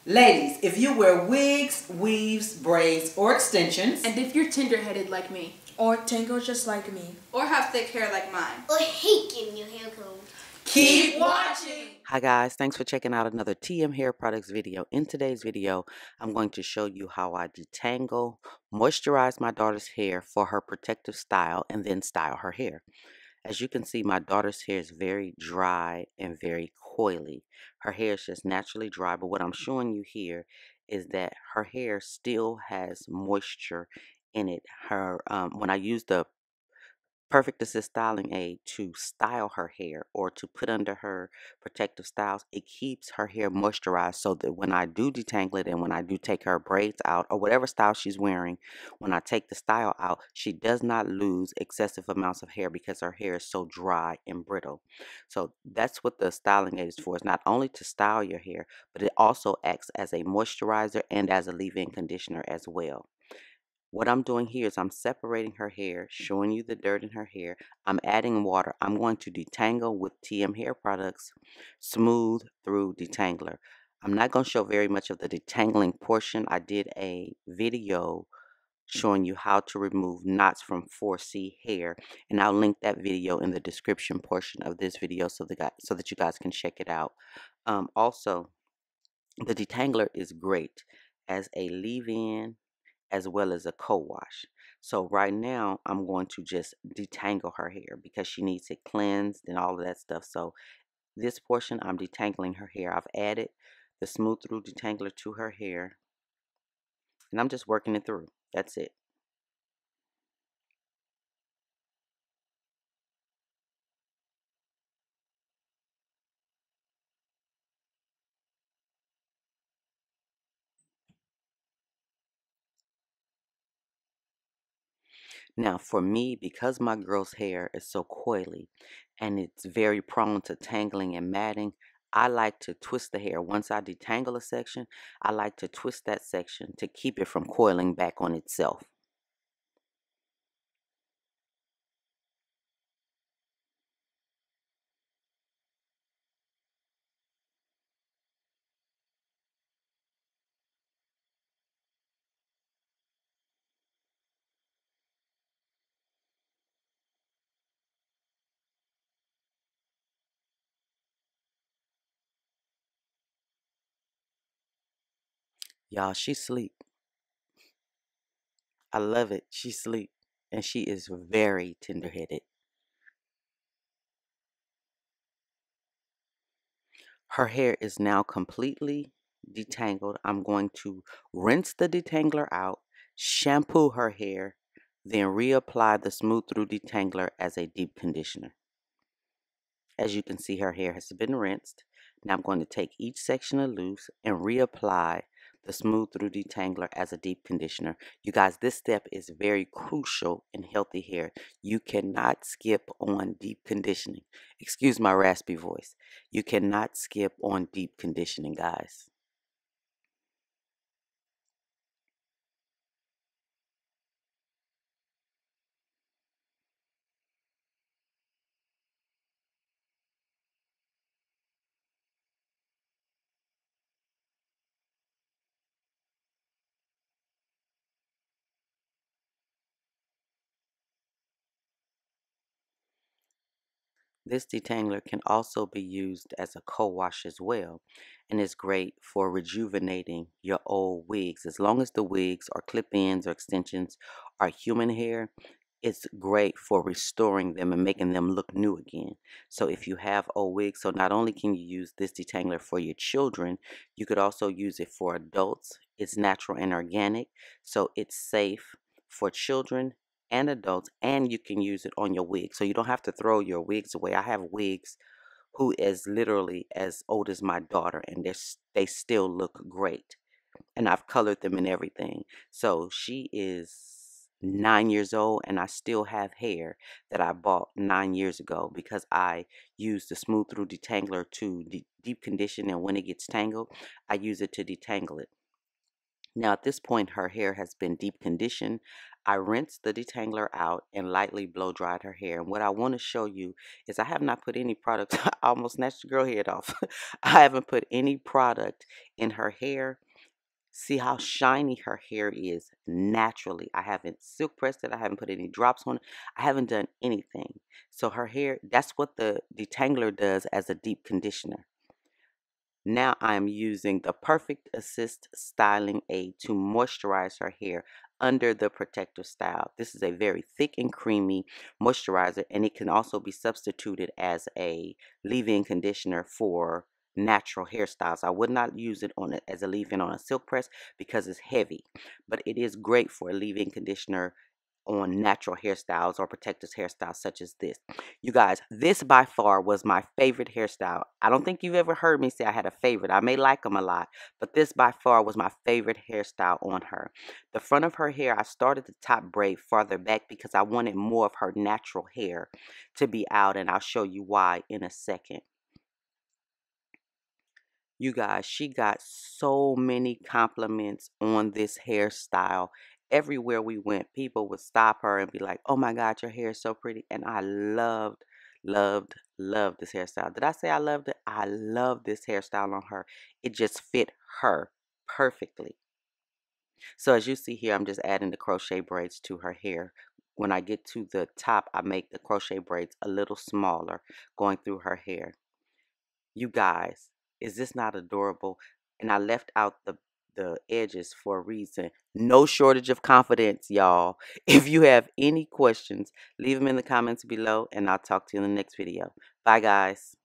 Ladies, if you wear wigs, weaves, braids, or extensions, and if you're tender-headed like me, or tangled just like me, or have thick hair like mine, or hate getting your hair combed, keep watching. Hi guys, thanks for checking out another TM Hair Products video. In today's video, I'm going to show you how I detangle, moisturize my daughter's hair for her protective style, and then style her hair. As you can see, my daughter's hair is very dry and very coily. Her hair is just naturally dry, but what I'm showing you here is that her hair still has moisture in it. When I use the Perfect Assist styling aid to style her hair or to put under her protective styles, it keeps her hair moisturized so that when I do detangle it and when I do take her braids out or whatever style she's wearing, when I take the style out, she does not lose excessive amounts of hair because her hair is so dry and brittle. So that's what the styling aid is for. It's not only to style your hair, but it also acts as a moisturizer and as a leave-in conditioner as well. What I'm doing here is I'm separating her hair, showing you the dirt in her hair. I'm adding water. I'm going to detangle with TM Hair Products Smooth Through Detangler. I'm not going to show very much of the detangling portion. I did a video showing you how to remove knots from 4C hair, and I'll link that video in the description portion of this video so that you guys can check it out. Also, the detangler is great as a leave-in as well as a co-wash. So right now I'm going to just detangle her hair because she needs it cleansed and all of that stuff. So this portion I'm detangling her hair. I've added the Smooth Through Detangler to her hair and I'm just working it through. That's it. Now for me, because my girl's hair is so coily and it's very prone to tangling and matting, I like to twist the hair. Once I detangle a section, I like to twist that section to keep it from coiling back on itself. Y'all, she sleep. I love it. She sleep. And she is very tender-headed. Her hair is now completely detangled. I'm going to rinse the detangler out, shampoo her hair, then reapply the Smooth Through Detangler as a deep conditioner. As you can see, her hair has been rinsed. Now I'm going to take each section of loose and reapply the Smooth Through Detangler as a deep conditioner. You guys, this step is very crucial in healthy hair. You cannot skip on deep conditioning. Excuse my raspy voice. You cannot skip on deep conditioning, guys. This detangler can also be used as a co-wash as well, and is great for rejuvenating your old wigs. As long as the wigs or clip-ins or extensions are human hair, it's great for restoring them and making them look new again. So if you have old wigs, so not only can you use this detangler for your children, you could also use it for adults. It's natural and organic, so it's safe for children and adults, and you can use it on your wig. So you don't have to throw your wigs away. I have wigs who is literally as old as my daughter, and they still look great. And I've colored them and everything. So she is 9 years old, and I still have hair that I bought 9 years ago because I use the Smooth Through Detangler to deep condition, and when it gets tangled, I use it to detangle it. Now at this point her hair has been deep conditioned. I rinsed the detangler out and lightly blow dried her hair. And what I want to show you is I have not put any product. I almost snatched the girl head off. I haven't put any product in her hair. See how shiny her hair is naturally. I haven't silk pressed it. I haven't put any drops on it. I haven't done anything. So her hair, that's what the detangler does as a deep conditioner. Now I'm using the Perfect Assist styling aid to moisturize her hair under the protective style. This is a very thick and creamy moisturizer, and it can also be substituted as a leave-in conditioner for natural hairstyles. I would not use it on it as a leave-in on a silk press because it's heavy, but it is great for a leave-in conditioner on natural hairstyles or protective hairstyles such as this. You guys, this by far was my favorite hairstyle. I don't think you've ever heard me say I had a favorite. I may like them a lot, but this by far was my favorite hairstyle on her. The front of her hair, I started the top braid farther back because I wanted more of her natural hair to be out, and I'll show you why in a second. You guys, she got so many compliments on this hairstyle. Everywhere we went, people would stop her and be like, "Oh my God, your hair is so pretty." And I loved this hairstyle. Did I say I loved it? I love this hairstyle on her. It just fit her perfectly. So as you see here, I'm just adding the crochet braids to her hair. When I get to the top, I make the crochet braids a little smaller going through her hair. You guys, is this not adorable? And I left out the edges for a reason. No shortage of confidence, y'all. If you have any questions, leave them in the comments below, and I'll talk to you in the next video. Bye, guys.